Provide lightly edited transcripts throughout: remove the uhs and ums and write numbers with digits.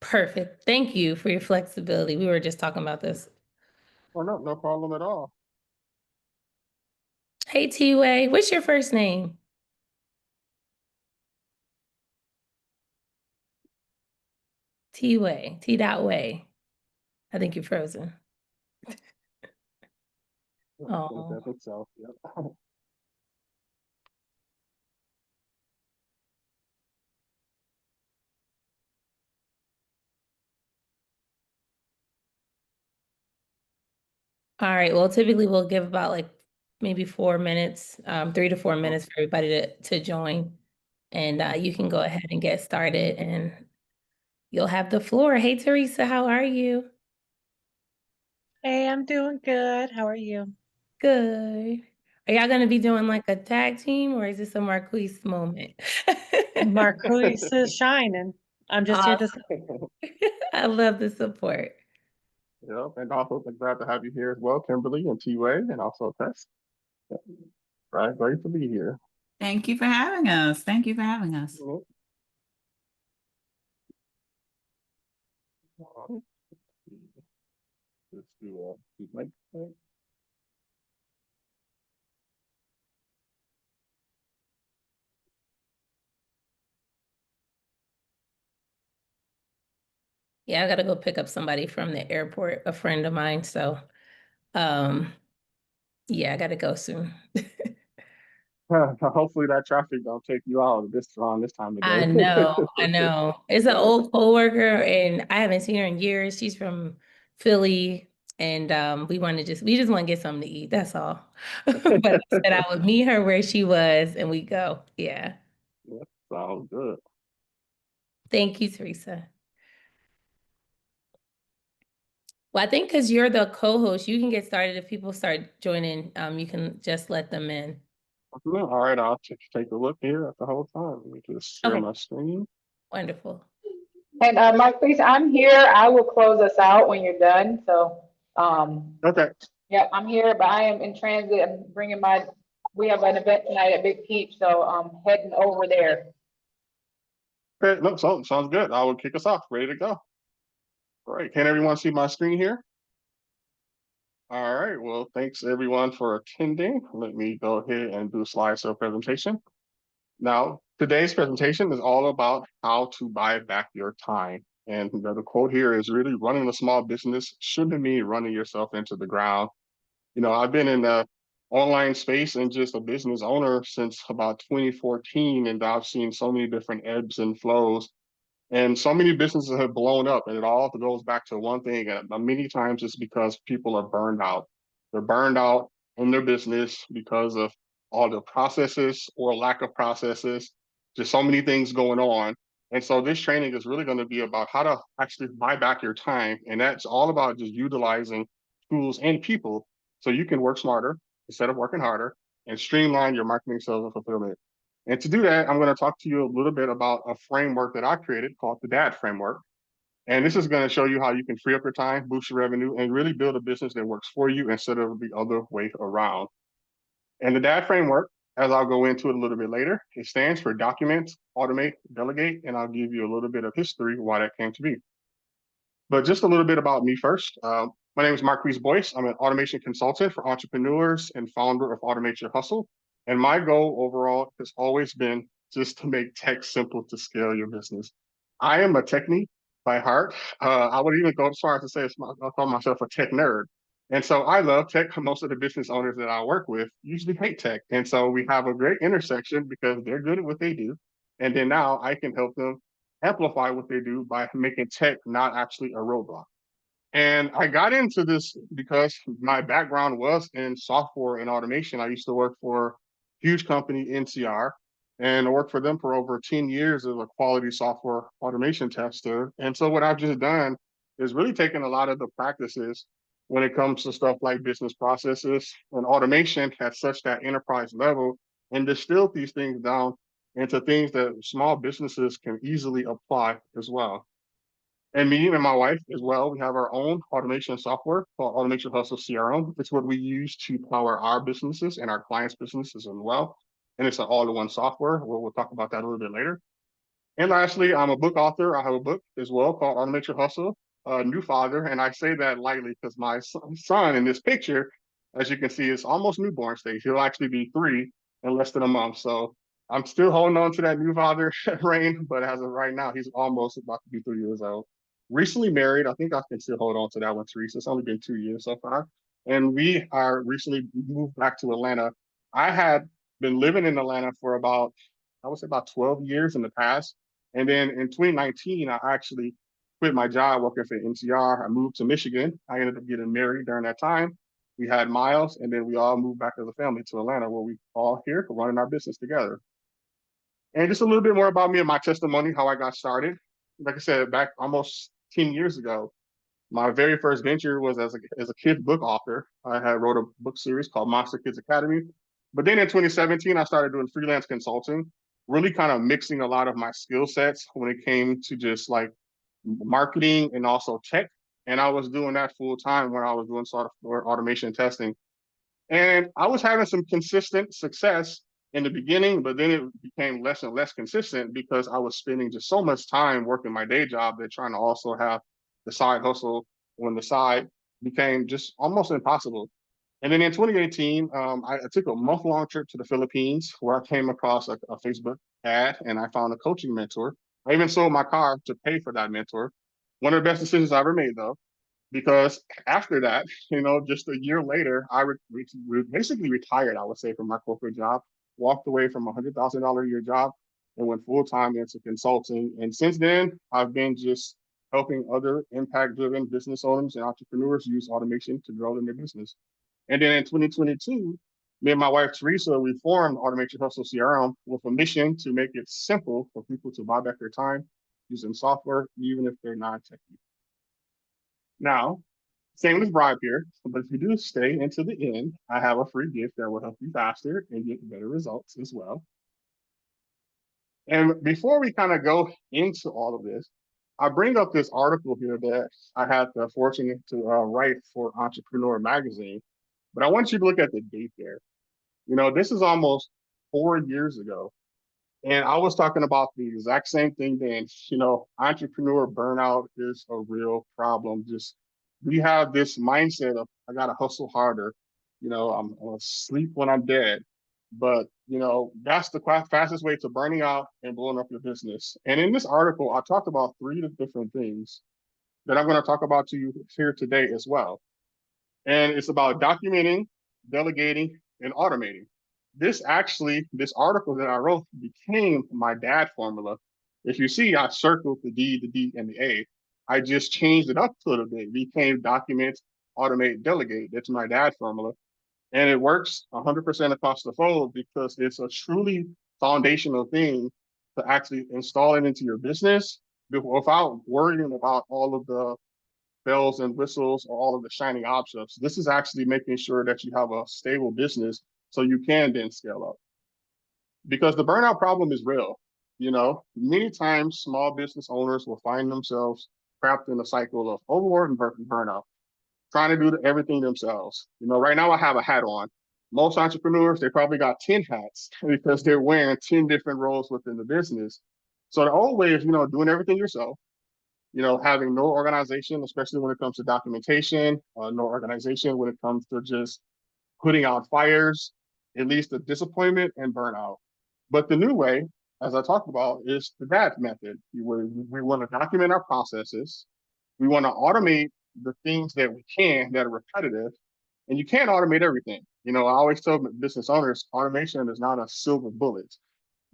Perfect. Thank you for your flexibility. We were just talking about this. Oh, no, no problem at all. Hey, T-Way, what's your first name? T-Way, T.Way. I think you're frozen. I Oh, think so. Yep. all right. Well, typically we'll give about like maybe 4 minutes, 3 to 4 minutes for everybody to join. And you can go ahead and get started and you'll have the floor. Hey, Teresa, how are you? Hey, I'm doing good. How are you? Good. Are y'all gonna be doing like a tag team or is this a Marquise moment? Marquise is shining. I'm just here to Awesome. I love the support. Yep, and also glad to have you here as well, Kimberly and T-Way, and also Tess. Yep. Right, great to be here. Thank you for having us. Thank you for having us. Yep. All right. Let's do mic check. Yeah, I gotta go pick up somebody from the airport, a friend of mine. So, um, yeah, I gotta go soon. Hopefully that traffic don't take you out this around this time of I day. know, I know. It's an old coworker, and I haven't seen her in years. She's from Philly, and we just want to get something to eat. That's all. But I said I would meet her where she was, and we go. Yeah. Yeah, sounds good. Thank you, Teresa. Well, I think because you're the co-host, you can get started. If people start joining, you can just let them in. All right, I'll take a look here at the whole time. Let me just share Okay, my screen. wonderful. And Marquise, I'm here. I will close us out when you're done. So, Okay. yeah, I'm here, but I am in transit. I'm bringing we have an event tonight at Big Peach, so I'm heading over there. Okay, no, sounds good. I will kick us off. Ready to go. All right, can everyone see my screen here? All right, well, thanks everyone for attending. Let me go ahead and do a slideshow presentation. Now, today's presentation is all about how to buy back your time. And the quote here is really running a small business shouldn't mean running yourself into the ground. I've been in the online space and just a business owner since about 2014, and I've seen so many different ebbs and flows. And so many businesses have blown up, and it all goes back to one thing. And many times it's because people are burned out. They're burned out in their business because of all the processes or lack of processes, just so many things going on. And so this training is really going to be about how to actually buy back your time. And that's all about just utilizing tools and people so you can work smarter instead of working harder and streamline your marketing, sales, and fulfillment. And to do that, I'm going to talk to you a little bit about a framework that I created called the D.A.D framework. And this is going to show you how you can free up your time, boost your revenue, and really build a business that works for you instead of the other way around. And the D.A.D framework, as I'll go into it a little bit later, it stands for document, automate, delegate, and I'll give you a little bit of history why that came to be. But just a little bit about me first. My name is Marquiste Boyce. I'm an automation consultant for entrepreneurs and founder of Automate Your Hustle. And my goal overall has always been just to make tech simple to scale your business. I am a techie by heart. I would even go as far as to say I call myself a tech nerd. And so I love tech. Most of the business owners that I work with usually hate tech. And so we have a great intersection because they're good at what they do. And then now I can help them amplify what they do by making tech not actually a roadblock. And I got into this because my background was in software and automation. I used to work for a huge company, NCR, and I worked for them for over 10 years as a quality software automation tester. And so what I've just done is really taken a lot of the practices when it comes to stuff like business processes and automation at such that enterprise level and distilled these things down into things that small businesses can easily apply as well. And me and my wife as well, we have our own automation software called Automation Hustle CRM. It's what we use to power our businesses and our clients' businesses as well. And it's an all-in-one software. We'll talk about that a little bit later. And lastly, I'm a book author. I have a book as well called Automate Your Hustle, New Father. And I say that lightly because my son in this picture, as you can see, is almost newborn stage. He'll actually be 3 in less than a month. So I'm still holding on to that new father reign, but as of right now, he's almost about to be 3 years old. Recently married. I think I can still hold on to that one, Teresa. It's only been 2 years so far. And we are recently moved back to Atlanta. I had been living in Atlanta for about, I would say about 12 years in the past. And then in 2019, I actually quit my job working for NCR. I moved to Michigan. I ended up getting married during that time. We had Miles, and then we all moved back as a family to Atlanta, where we all here running our business together. And just a little bit more about me and my testimony, how I got started. Like I said, back almost 10 years ago, my very first venture was as a kid book author. I had wrote a book series called Monster Kids Academy. But then in 2017, I started doing freelance consulting, really kind of mixing a lot of my skill sets when it came to just like marketing and also tech. And I was doing that full time when I was doing software automation testing. And I was having some consistent success in the beginning, but then it became less and less consistent because I was spending just so much time working my day job that trying to also have the side hustle on the side became just almost impossible. And then in 2018, I took a month-long trip to the Philippines where I came across a Facebook ad and I found a coaching mentor. I even sold my car to pay for that mentor. One of the best decisions I ever made, though, because after that, just a year later, I basically retired, I would say, from my corporate job, walked away from a $100,000 a year job and went full time into consulting. And since then, I've been just helping other impact driven business owners and entrepreneurs use automation to grow their business. And then in 2022, me and my wife, Teresa, we formed Automate Your Hustle CRM with a mission to make it simple for people to buy back their time using software, even if they're not techy. Now, same as Bribe here, but if you do stay into the end, I have a free gift that will help you faster and get better results as well. And before we kind of go into all of this, I bring up this article here that I had the fortune to write for Entrepreneur Magazine. But I want you to look at the date there. This is almost 4 years ago. And I was talking about the exact same thing then. Entrepreneur burnout is a real problem. We have this mindset of, I got to hustle harder. I'm going to sleep when I'm dead. But, that's the fastest way to burning out and blowing up your business. And in this article, I talked about 3 different things that I'm going to talk about to you here today as well. And it's about documenting, delegating, and automating. This article that I wrote became my D.A.D formula. If you see, I circled the D, and the A. I just changed it up a little bit. It became document, automate, delegate. That's my D.A.D formula. And it works 100% across the phone because it's a truly foundational thing to actually install it into your business without worrying about all of the bells and whistles or all of the shiny objects. This is actually making sure that you have a stable business so you can then scale up. Because the burnout problem is real. Many times small business owners will find themselves trapped in a cycle of overwork and burnout, trying to do everything themselves. Right now I have a hat on. Most entrepreneurs, they probably got 10 hats because they're wearing 10 different roles within the business. So the old way is, doing everything yourself, having no organization, especially when it comes to documentation, no organization when it comes to just putting out fires, it leads to disappointment and burnout. But the new way, as I talked about, is the D.A.D method. We want to document our processes. We want to automate the things that we can that are repetitive. And you can't automate everything. I always tell business owners, automation is not a silver bullet.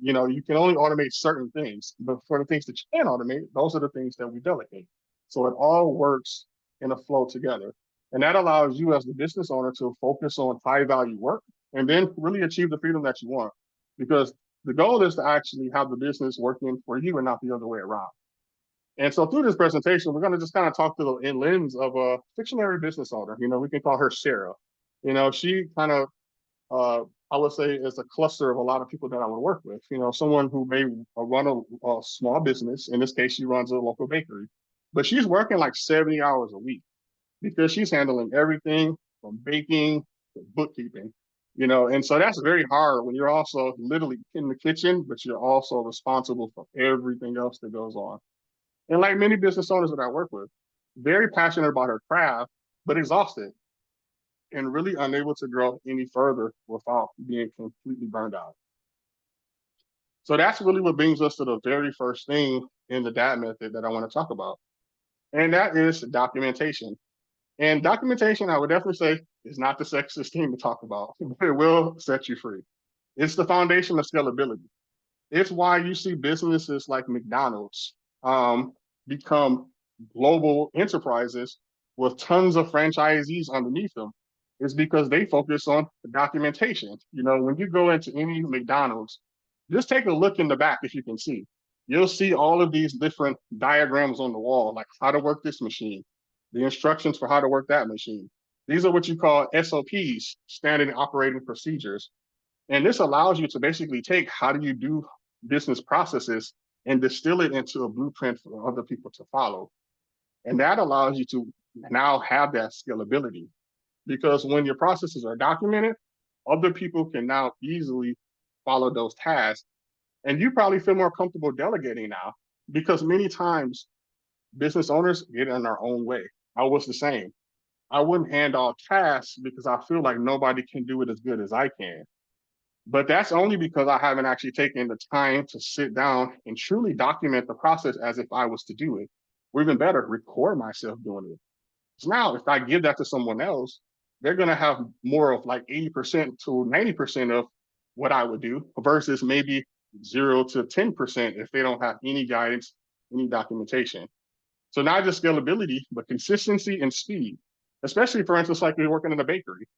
You can only automate certain things, but for the things that you can automate, those are the things that we delegate. So it all works in a flow together. And that allows you as the business owner to focus on high value work and then really achieve the freedom that you want. Because the goal is to actually have the business working for you and not the other way around. And so through this presentation, we're going to just kind of talk through the lens of a fictionary business owner. We can call her Sarah. She kind of, I would say, is a cluster of a lot of people that I would work with. Someone who may run a small business. In this case, she runs a local bakery, but she's working like 70 hours a week because she's handling everything from baking to bookkeeping. And so that's very hard when you're also literally in the kitchen, but you're also responsible for everything else that goes on. And like many business owners that I work with, very passionate about her craft, but exhausted and really unable to grow any further without being completely burned out. So that's really what brings us to the very first thing in the D.A.D method that I want to talk about. And that is documentation. And documentation, I would definitely say, is not the sexiest thing to talk about, but it will set you free. It's the foundation of scalability. It's why you see businesses like McDonald's become global enterprises with tons of franchisees underneath them. It's because they focus on documentation. When you go into any McDonald's, just take a look in the back if you can see. You'll see all of these different diagrams on the wall, like how to work this machine, the instructions for how to work that machine. These are what you call SOPs, standard operating procedures. And this allows you to basically take how do you do business processes and distill it into a blueprint for other people to follow. And that allows you to now have that scalability, because when your processes are documented, other people can now easily follow those tasks. And you probably feel more comfortable delegating now, because many times business owners get in their own way. I was the same. I wouldn't hand off tasks because I feel like nobody can do it as good as I can. But that's only because I haven't actually taken the time to sit down and truly document the process as if I was to do it. Or even better, record myself doing it. So now, if I give that to someone else, they're going to have more of like 80% to 90% of what I would do versus maybe 0 to 10% if they don't have any guidance, any documentation. So not just scalability, but consistency and speed, especially for instance, like you're working in a bakery.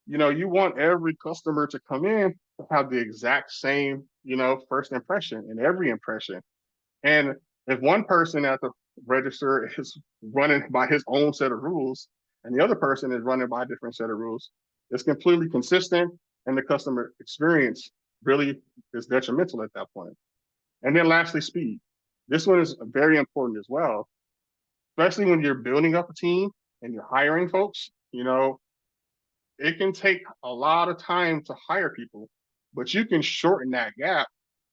You want every customer to come in to have the exact same, first impression in every impression. And if one person at the register is running by his own set of rules and the other person is running by a different set of rules, it's completely consistent and the customer experience really is detrimental at that point. And then lastly, speed. This one is very important as well, especially when you're building up a team and you're hiring folks. It can take a lot of time to hire people, but you can shorten that gap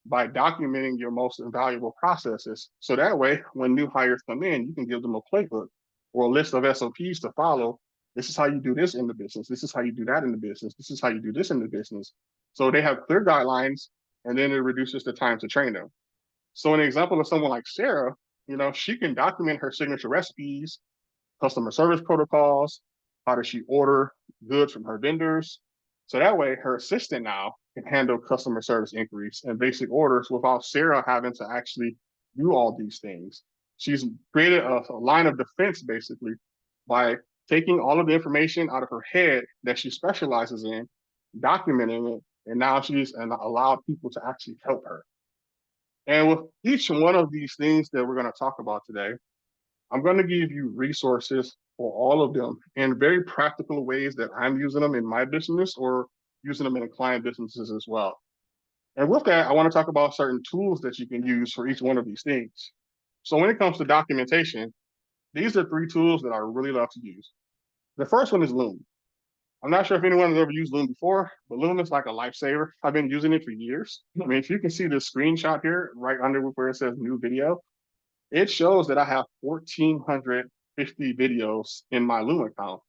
by documenting your most invaluable processes. So that way, when new hires come in, you can give them a playbook or a list of SOPs to follow. This is how you do this in the business. This is how you do that in the business. This is how you do this in the business. So they have clear guidelines, and then it reduces the time to train them. So an example of someone like Sarah, she can document her signature recipes, customer service protocols, how does she order goods from her vendors. So that way her assistant now can handle customer service inquiries and basic orders without Sarah having to actually do all these things. She's created a line of defense basically by taking all of the information out of her head that she specializes in, documenting it, and now she's allowed people to actually help her. And with each one of these things that we're going to talk about today, I'm going to give you resources for all of them in very practical ways that I'm using them in my business or using them in client businesses as well. And with that, I want to talk about certain tools that you can use for each one of these things. So when it comes to documentation, these are 3 tools that I really love to use. The first one is Loom. I'm not sure if anyone has ever used Loom before, but Loom is like a lifesaver. I've been using it for years. I mean, if you can see this screenshot here, right under where it says new video, it shows that I have 1,450 videos in my Loom account.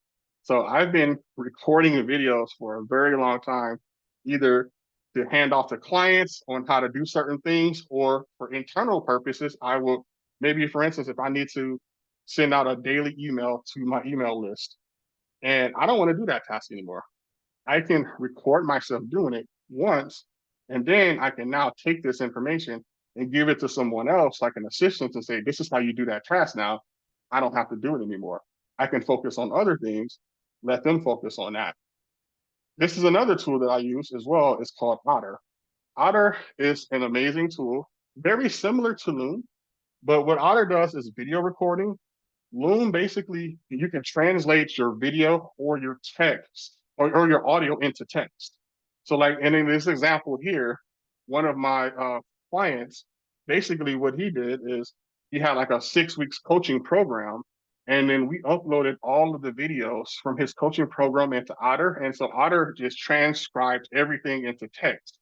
So I've been recording the videos for a very long time, either to hand off to clients on how to do certain things, or for internal purposes, I will maybe, for instance, if I need to send out a daily email to my email list, and I don't want to do that task anymore. I can record myself doing it once, and then I can now take this information and give it to someone else, like an assistant, to say, this is how you do that task now. I don't have to do it anymore. I can focus on other things, let them focus on that. This is another tool that I use as well. It's called Otter. Otter is an amazing tool, very similar to Loom, but what Otter does is video recording. Loom, basically, you can translate your video or your text or your audio into text. So like, and in this example here, one of my clients, basically what he did is he had like a 6 weeks coaching program, And then we uploaded all of the videos from his coaching program into Otter. And so Otter just transcribed everything into text.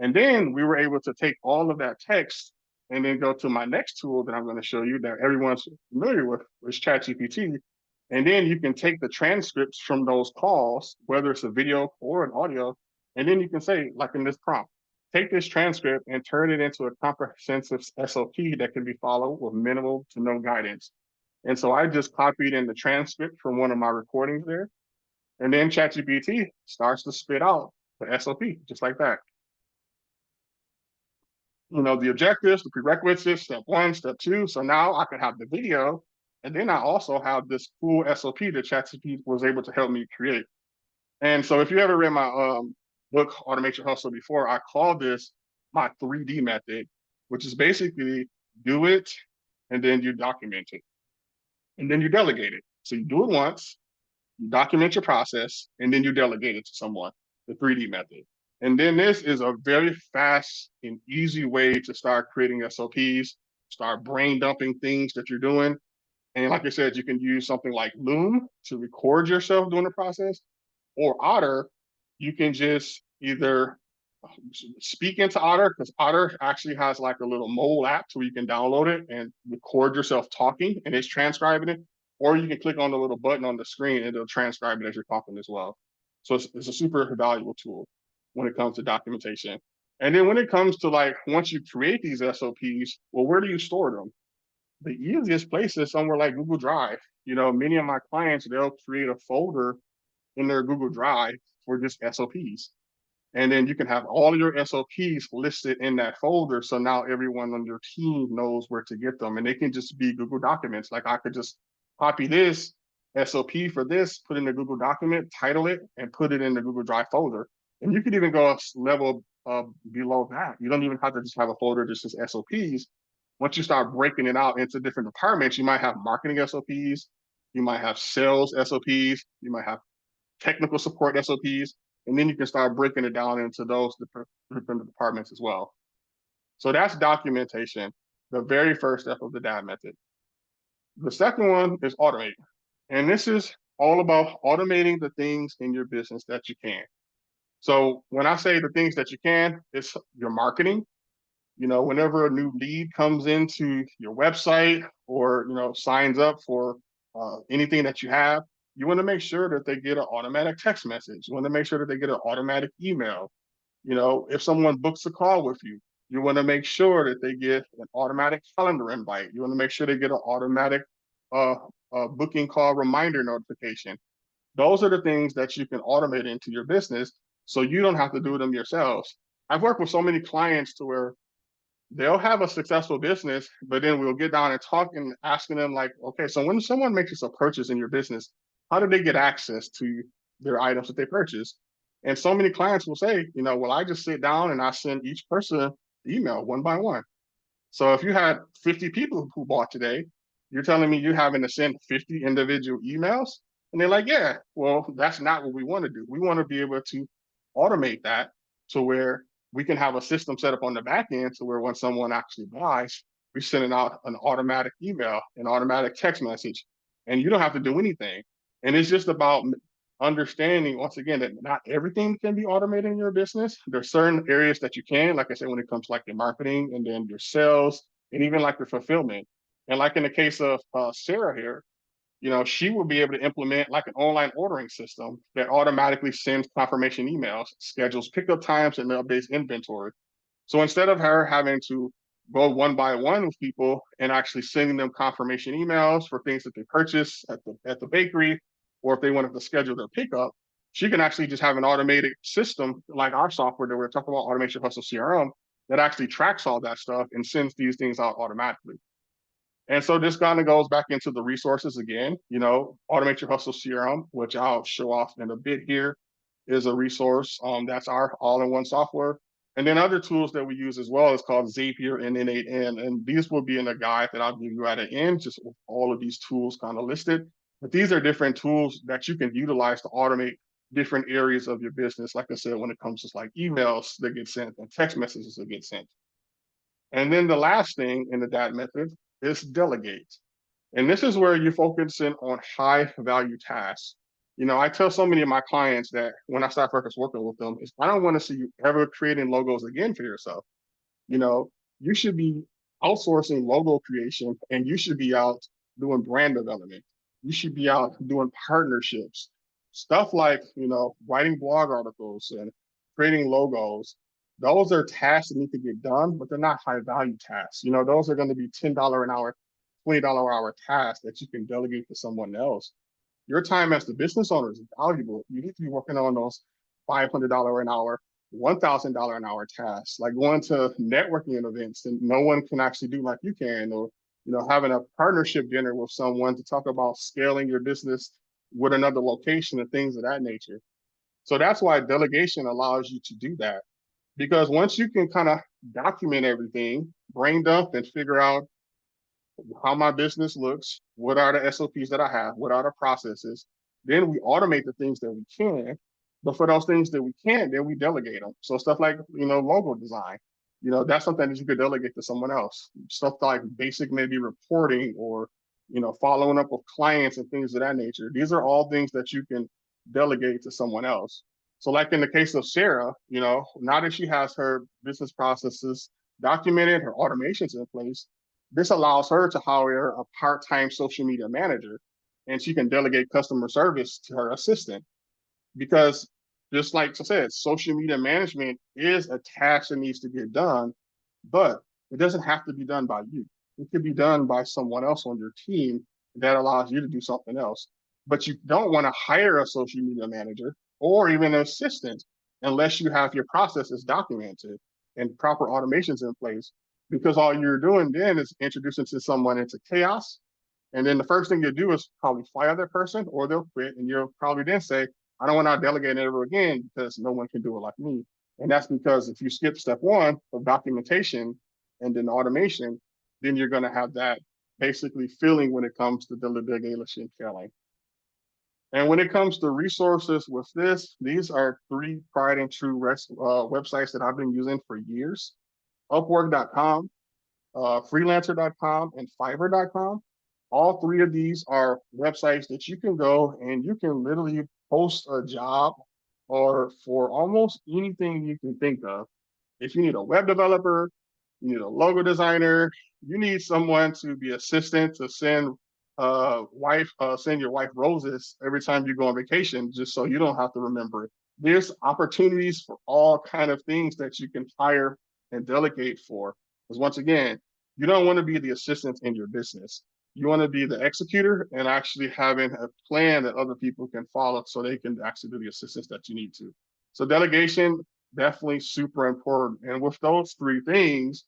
And then we were able to take all of that text and then go to my next tool that I'm going to show you that everyone's familiar with, is ChatGPT. And then you can take the transcripts from those calls, whether it's a video or an audio, and then you can say, like in this prompt, take this transcript and turn it into a comprehensive SOP that can be followed with minimal to no guidance. And so I just copied in the transcript from one of my recordings there, and then ChatGPT starts to spit out the SOP, just like that. You know, the objectives, the prerequisites, step 1, step 2. So now I can have the video, and then I also have this cool SOP that ChatGPT was able to help me create. And so if you ever read my book, Automation Hustle, before, I call this my 3D method, which is basically do it, and then you document it, and then you delegate it. So you do it once, you document your process, and then you delegate it to someone, the 3D method. And then this is a very fast and easy way to start creating SOPs, start brain dumping things that you're doing. And like I said, you can use something like Loom to record yourself doing the process, or Otter, you can just either speak into Otter, because Otter actually has like a little mobile app where you can download it and record yourself talking and it's transcribing it, or you can click on the little button on the screen and it'll transcribe it as you're talking as well. So it's a super valuable tool when it comes to documentation. And then when it comes to like, once you create these SOPs, well, where do you store them? The easiest place is somewhere like Google Drive. You know, many of my clients, they'll create a folder in their Google Drive for just SOPs. And then you can have all of your SOPs listed in that folder. So now everyone on your team knows where to get them. And they can just be Google documents. Like I could just copy this SOP for this, put in the Google document, title it, and put it in the Google Drive folder. And you could even go a level below that. You don't even have to just have a folder that says SOPs. Once you start breaking it out into different departments, you might have marketing SOPs, you might have sales SOPs, you might have technical support SOPs, and then you can start breaking it down into those different departments as well. So that's documentation, the very first step of the D.A.D method. The second one is automate. And this is all about automating the things in your business that you can. So when I say the things that you can, it's your marketing. You know, whenever a new lead comes into your website or, you know, signs up for anything that you have, you want to make sure that they get an automatic text message. You want to make sure that they get an automatic email. You know, if someone books a call with you, you want to make sure that they get an automatic calendar invite. You want to make sure they get an automatic booking call reminder notification. Those are the things that you can automate into your business so you don't have to do them yourselves. I've worked with so many clients to where they'll have a successful business, but then we'll get down and talk and asking them like, okay, so when someone makes a purchase in your business, how do they get access to their items that they purchase? And so many clients will say, you know, well, I just sit down and I send each person an email one by one. So if you had 50 people who bought today, you're telling me you're having to send 50 individual emails? And they're like, yeah, well, that's not what we want to do. We want to be able to automate that to where we can have a system set up on the back end to where when someone actually buys, we're sending out an automatic email, an automatic text message, and you don't have to do anything. And it's just about understanding, once again, that not everything can be automated in your business. There's certain areas that you can, like I said, when it comes to like your marketing and then your sales and even like your fulfillment. And like in the case of Sarah here, you know, she will be able to implement like an online ordering system that automatically sends confirmation emails, schedules pickup times, and updates inventory. So instead of her having to go one by one with people and actually sending them confirmation emails for things that they purchase at the bakery, or if they wanted to schedule their pickup, she can actually just have an automated system like our software that we're talking about, Automation Hustle CRM, that actually tracks all that stuff and sends these things out automatically. And so this kind of goes back into the resources again. You know, Automate Your Hustle CRM, which I'll show off in a bit here, is a resource. That's our all-in-one software. And then other tools that we use as well is called Zapier and N8N. And these will be in the guide that I'll give you at the end, just with all of these tools kind of listed. But these are different tools that you can utilize to automate different areas of your business. Like I said, when it comes to like emails that get sent and text messages that get sent. And then the last thing in the D.A.D method is delegate. And this is where you're focusing on high value tasks. I tell so many of my clients that when I start first working with them is I don't want to see you ever creating logos again for yourself. You know, you should be outsourcing logo creation and you should be out doing brand development. You should be out doing partnerships, stuff like, writing blog articles and creating logos. Those are tasks that need to get done, but they're not high value tasks. Those are going to be $10 an hour, $20 an hour tasks that you can delegate to someone else. Your time as the business owner is valuable. You need to be working on those $500 an hour, $1,000 an hour tasks, like going to networking events that no one can actually do like you can, or having a partnership dinner with someone to talk about scaling your business with another location and things of that nature. So that's why delegation allows you to do that. Because once you can kind of document everything, brain dump and figure out how my business looks, what are the SOPs that I have, what are the processes, then we automate the things that we can. But for those things that we can't, then we delegate them. So stuff like, logo design, that's something that you could delegate to someone else. Stuff like basic maybe reporting or, following up with clients and things of that nature. These are all things that you can delegate to someone else. So like in the case of Sarah, now that she has her business processes documented, her automations in place, this allows her to hire a part-time social media manager, and she can delegate customer service to her assistant. Because just like I said, social media management is a task that needs to get done, but it doesn't have to be done by you. It could be done by someone else on your team that allows you to do something else. But you don't want to hire a social media manager or even an assistant unless you have your processes documented and proper automations in place, because all you're doing then is introducing to someone into chaos. And then the first thing you do is probably fire that person or they'll quit. And you'll probably then say, I don't want to delegate ever again because no one can do it like me. And that's because if you skip step one of documentation and then automation, then you're going to have that basically feeling when it comes to delegation failing. And when it comes to resources with this, these are 3 tried and true websites that I've been using for years. Upwork.com, freelancer.com, and fiverr.com. All 3 of these are websites that you can go and you can literally post a job or for almost anything you can think of. If you need a web developer, you need a logo designer, you need someone to be assistant to send your wife roses every time you go on vacation, just so you don't have to remember it. There's opportunities for all kind of things that you can hire and delegate for. Because once again, you don't want to be the assistant in your business. You want to be the executor and actually having a plan that other people can follow so they can actually do the assistance that you need to. So delegation, definitely super important. And with those 3 things,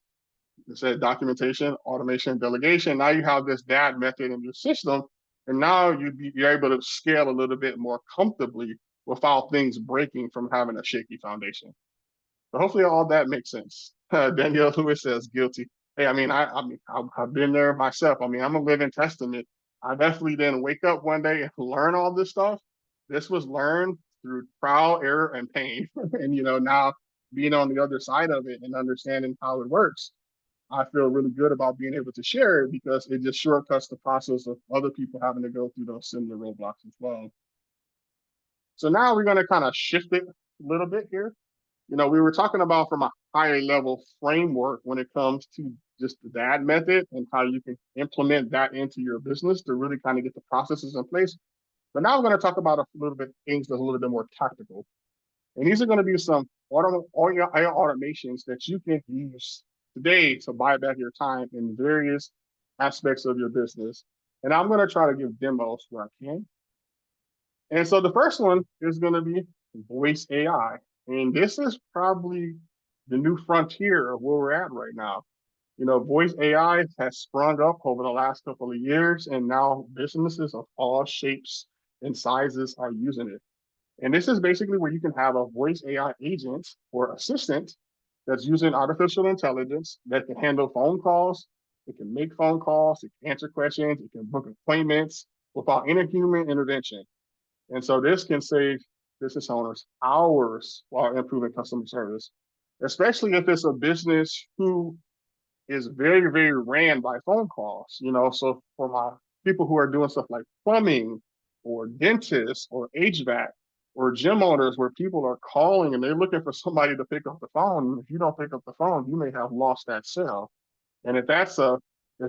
it said documentation, automation, delegation, now you have this D.A.D method in your system, and now you're able to scale a little bit more comfortably without things breaking from having a shaky foundation. So hopefully all that makes sense. Danielle Lewis says guilty. Hey, I've been there myself. I'm a living testament. I definitely didn't wake up one day and learn all this stuff. This was learned through trial, error, and pain. And now being on the other side of it and understanding how it works, I feel really good about being able to share it because it just shortcuts the process of other people having to go through those similar roadblocks as well. So now we're going to kind of shift it a little bit here. We were talking about from a higher level framework when it comes to just the D.A.D method and how you can implement that into your business to really kind of get the processes in place. But now we're going to talk about a little bit things that's a little bit more tactical. And these are going to be some automations that you can use today to buy back your time in various aspects of your business. And I'm going to try to give demos where I can. And so the first one is going to be voice AI. And this is probably the new frontier of where we're at right now. Voice AI has sprung up over the last couple of years, and now businesses of all shapes and sizes are using it. And this is basically where you can have a voice AI agent or assistant that's using artificial intelligence that can handle phone calls, it can make phone calls, it can answer questions, it can book appointments without any human intervention. And so this can save business owners hours while improving customer service, especially if it's a business who is very, very ran by phone calls. So for people who are doing stuff like plumbing or dentists or HVAC or gym owners where people are calling and they're looking for somebody to pick up the phone. If you don't pick up the phone, you may have lost that sale. And if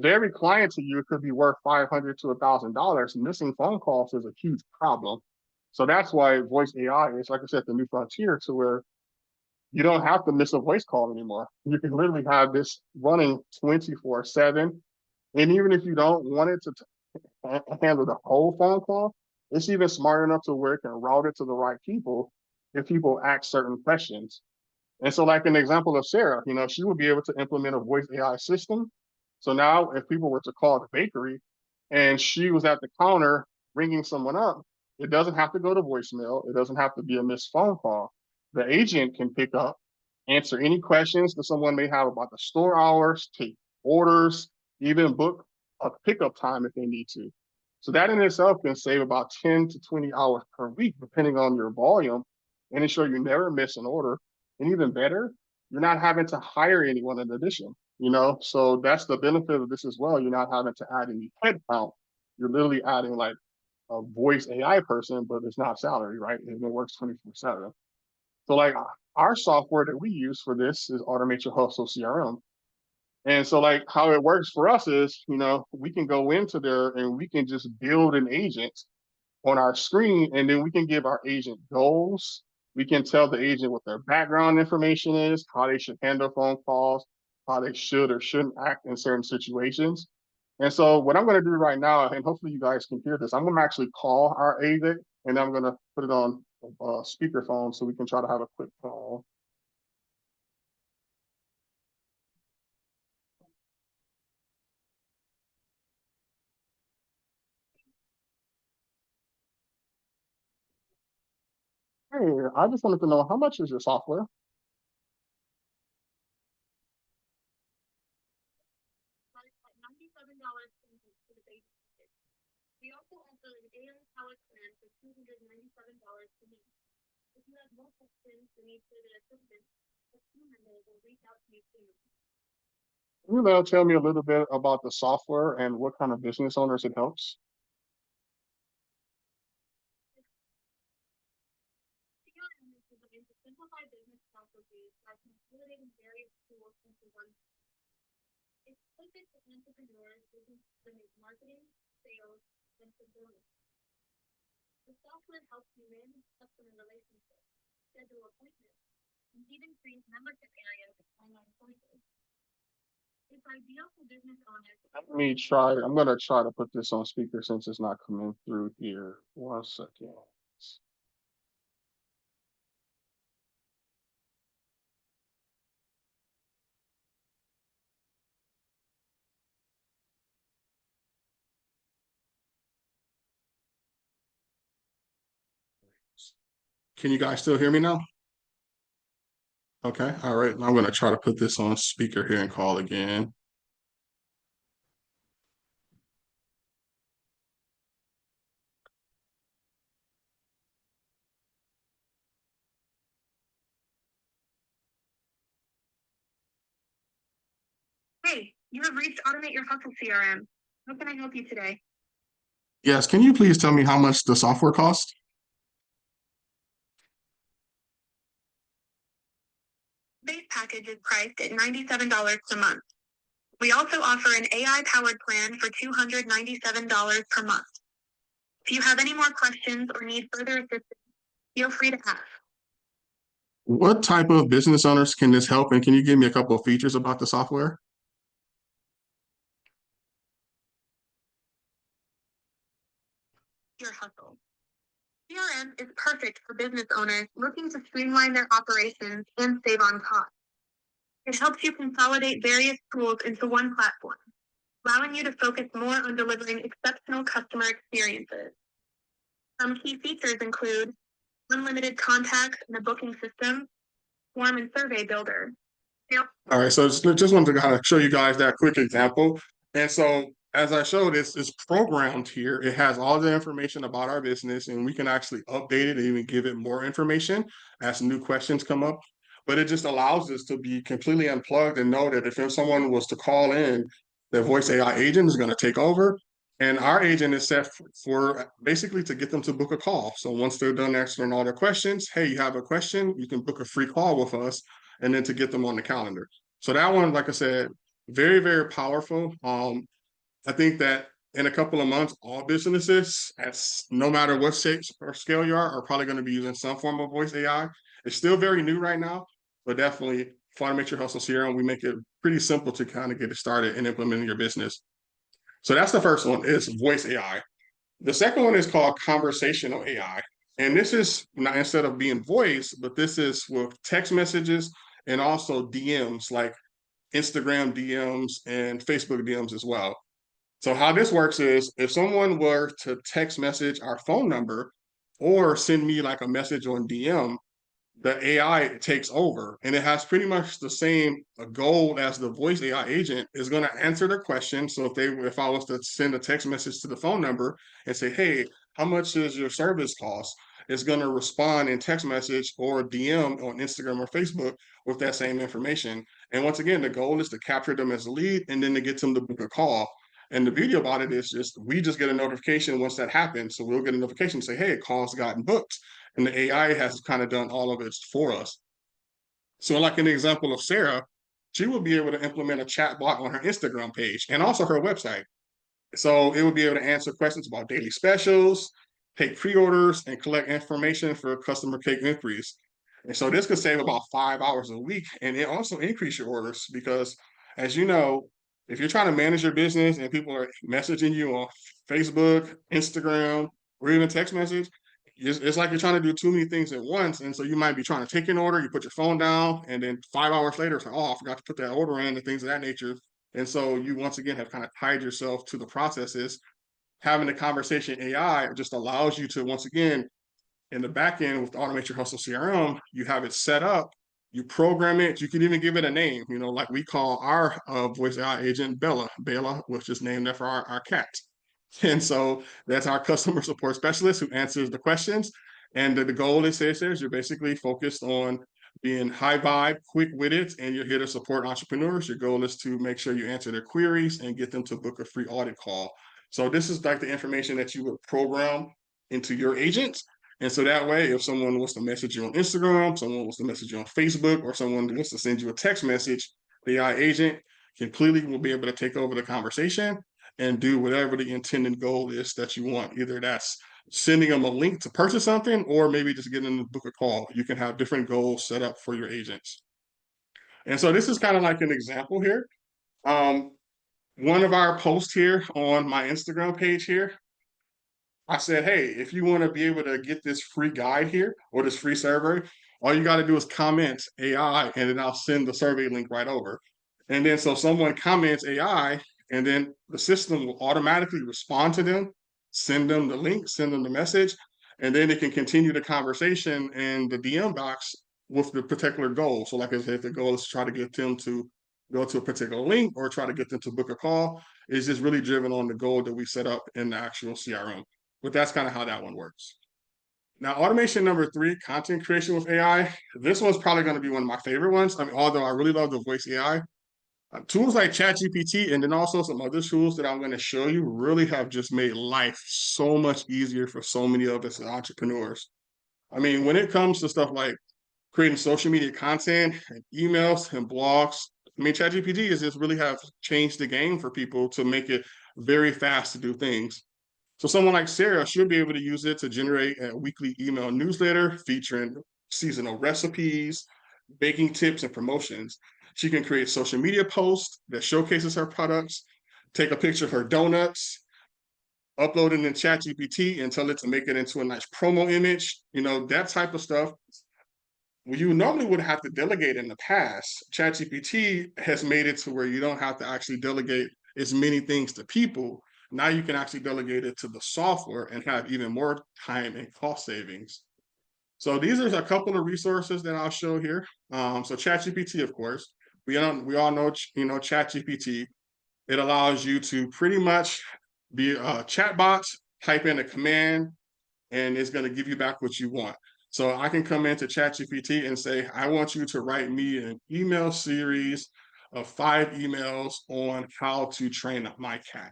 every client to you could be worth $500 to $1,000, missing phone calls is a huge problem. So that's why voice AI is, like I said, the new frontier, to where you don't have to miss a voice call anymore. You can literally have this running 24/7. And even if you don't want it to handle the whole phone call, it's even smart enough to where it can route it to the right people if people ask certain questions. And so, like an example of Sarah, she would be able to implement a voice AI system. So now, if people were to call the bakery and she was at the counter ringing someone up, it doesn't have to go to voicemail. It doesn't have to be a missed phone call. The agent can pick up, answer any questions that someone may have about the store hours, take orders, even book a pickup time if they need to. So that in itself can save about 10 to 20 hours per week, depending on your volume, and ensure you never miss an order. And even better, you're not having to hire anyone in addition, So that's the benefit of this as well. You're not having to add any headcount. You're literally adding like a voice AI person, but it's not salary, right? And it works 24/7. So like our software that we use for this is Automate Your Hustle CRM. And so like how it works for us is, we can go into there and we can just build an agent on our screen, and then we can give our agent goals. We can tell the agent what their background information is, how they should handle phone calls, how they should or shouldn't act in certain situations. And so what I'm going to do right now, and hopefully you guys can hear this, I'm going to actually call our agent, and I'm going to put it on speakerphone so we can try to have a quick call. Hey, I just wanted to know, how much is your software? We also offer an AI-powered plan for $297 per month. If you have more questions or need further assistance, a team member will reach out to you soon. Can you now tell me a little bit about the software and what kind of business owners it helps? CRM is designed to simplify business processes by consolidating various tools into one. It's perfect for entrepreneurs looking to make marketing, sales, and fulfillment. The software helps you manage customer relationships, schedule appointments, and even create membership areas with online courses. It's ideal for business owners. I'm going to try to put this on speaker since it's not coming through here. 1 second. Can you guys still hear me now? Okay, all right. I'm going to try to put this on speaker here and call again. Hey, you have reached Automate Your Hustle CRM. How can I help you today? Yes, can you please tell me how much the software costs? Base package is priced at $97 per month. We also offer an AI-powered plan for $297 per month. If you have any more questions or need further assistance, feel free to ask. What type of business owners can this help? And can you give me a couple of features about the software? Your hustle. CRM is perfect for business owners looking to streamline their operations and save on costs. It helps you consolidate various tools into one platform, allowing you to focus more on delivering exceptional customer experiences. Some key features include unlimited contacts in a booking system, form and survey builder. Yep. All right, so just wanted to kind of show you guys that quick example. And so as I showed, it's programmed here. It has all the information about our business, and we can actually update it and even give it more information as new questions come up. But it just allows us to be completely unplugged and know that if someone was to call in, the voice AI agent is going to take over, And our agent is set for basically to get them to book a call. So once they're done answering all their questions, hey, you have a question, you can book a free call with us, and then to get them on the calendar. So that one, like I said, very, very powerful. I think that in a couple of months, all businesses, as no matter what shape or scale you are probably going to be using some form of voice AI. It's still very new right now, but definitely for Automate Your Hustle CRM, we make it pretty simple to kind of get it started and implementing your business. So that's the first one, is voice AI. The second one is called conversational AI. And this is not, instead of being voice, but this is with text messages and also DMs, like Instagram DMs and Facebook DMs as well. So how this works is if someone were to text message our phone number or send me like a message on DM, the AI takes over, and it has pretty much the same goal as the voice AI agent is going to answer the question. So if I was to send a text message to the phone number and say, hey, how much does your service cost? It's going to respond in text message or DM on Instagram or Facebook with that same information. And once again, the goal is to capture them as a lead and then to get them to book a call. And the beauty about it is we just get a notification once that happens. So we'll get a notification say, hey, call's gotten booked. And the AI has kind of done all of it for us. So like an example of Sarah, she will be able to implement a chat bot on her Instagram page and also her website. So it will be able to answer questions about daily specials, take pre-orders, and collect information for customer cake inquiries. And so this could save about 5 hours a week, and it also increase your orders because, as you know, if you're trying to manage your business and people are messaging you on Facebook, Instagram, or even text message, it's like you're trying to do too many things at once. And so you might be trying to take an order, you put your phone down, and then 5 hours later, it's like, oh, I forgot to put that order in and things of that nature. And so you once again have kind of tied yourself to the processes. Having a conversation AI just allows you to, once again, in the back end with Automate Your Hustle CRM, you have it set up, you program it, you can even give it a name, like we call our voice AI agent Bella, which is named after our cat. And so that's our customer support specialist who answers the questions. And the goal is you're basically focused on being high vibe, quick-witted, and you're here to support entrepreneurs. Your goal is to make sure you answer their queries and get them to book a free audit call. So this is like the information that you would program into your agent. And so that way, if someone wants to message you on Instagram, someone wants to message you on Facebook, or someone wants to send you a text message, the AI agent completely will be able to take over the conversation and do whatever the intended goal is that you want. Either that's sending them a link to purchase something, or maybe just getting them to book a call. You can have different goals set up for your agents. And so this is kind of like an example here. One of our posts here on my Instagram page here, I said, hey, if you want to be able to get this free guide here or this free survey, all you got to do is comment AI, and then I'll send the survey link right over. And then so someone comments AI, and then the system will automatically respond to them, send them the link, send them the message, and then it can continue the conversation in the DM box with the particular goal. So like I said, the goal is to try to get them to go to a particular link or try to get them to book a call. It's just really driven on the goal that we set up in the actual CRM. But that's kind of how that one works. Now, automation number 3, content creation with AI. This one's probably going to be one of my favorite ones. I mean, although I really love the voice AI, tools like ChatGPT and then also some other tools that I'm going to show you really have just made life so much easier for so many of us as entrepreneurs. I mean, when it comes to stuff like creating social media content and emails and blogs, I mean, ChatGPT is just really have changed the game for people to make it very fast to do things. So someone like Sarah should be able to use it to generate a weekly email newsletter featuring seasonal recipes, baking tips, and promotions. She can create social media posts that showcases her products, take a picture of her donuts, upload it in ChatGPT and tell it to make it into a nice promo image, that type of stuff. Well, you normally would have to delegate in the past. ChatGPT has made it to where you don't have to actually delegate as many things to people. Now you can actually delegate it to the software and have even more time and cost savings. So these are a couple of resources that I'll show here. So ChatGPT, of course, we all know, ChatGPT. It allows you to pretty much be a chatbot, type in a command, and it's going to give you back what you want. So I can come into ChatGPT and say, I want you to write me an email series of 5 emails on how to train up my cat.